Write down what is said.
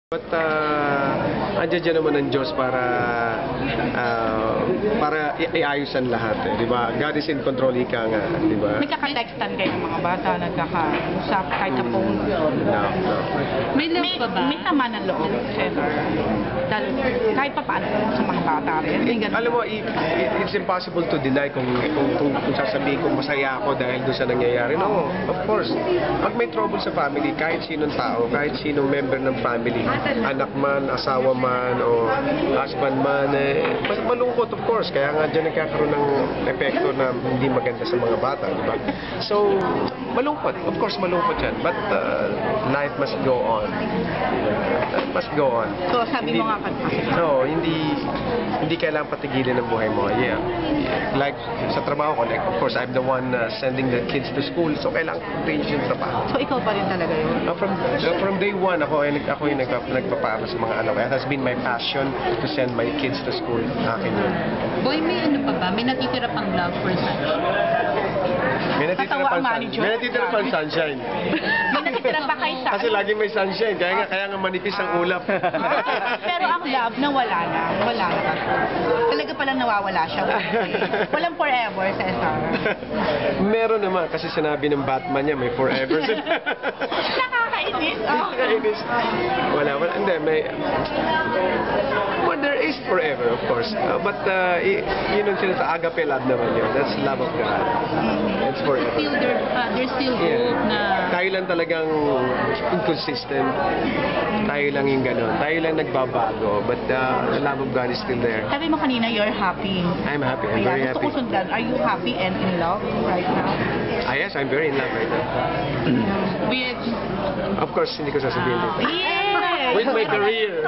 But andyan dyan naman ang Diyos para iayos ang lahat, di ba? God is in control, ika nga, di ba? May kakatextan kayo ng mga bata, nagkakausap kahit sa phone. No. May love pa ba? May sama ng loob, Cesar. Dahil kahit pa paano sa mga bata rin. May ganun. Alam mo, it's impossible to deny kung sasabihin kong masaya ako dahil doon sa nangyayari. No, of course. Pag may trouble sa family, kahit sinong tao, kahit sinong member ng family, anak man, asawa man, o husband man, malungkot, of course. Kaya nga dyan nagkakaroon ng epekto na hindi maganda sa mga bata, di ba? So, malungkot. Of course, malungkot yan. But life must go on. Must go on. So, sabi mo nga No, hindi kailangan patigilin ang buhay mo. Yeah. Like, sa trabaho ko, like, of course, I'm the one sending the kids to school. So, kailangan ko yung trabaho. So, ikaw pa rin talaga yun? From day one, ako yung nagpapaaral sa mga anak. It has been my passion to send my kids to school. Akin yun. Boy, may ano pa ba? May natitira pang love for sunshine? May natitira pang sunshine. May natitira pa kay sa... Kasi lagi may sunshine. Kaya nga manipis ang ulap. Pero ang love na wala na. Talaga palang nawawala siya. Walang forever, Cesar. Meron naman. Kasi sinabi ng Batman niya, may forever. Nakakainis. Nakakainis. Wala. Hindi, may... Well, there is forever, of course. But, yun ang sa agape love naman yun. That's love of God. That's forever. There's still hope na... Tayo lang talagang inconsistent. Tayo lang yung gano'n. Tayo lang nagbabago. But the love of God is still there. Sabi mo kanina, you're happy. I'm happy. I'm very happy. Gusto ko sundan, are you happy and in love right now? Yes, I'm very in love right now. With... Of course, hindi ko sasabihin dito. Yes! With my career.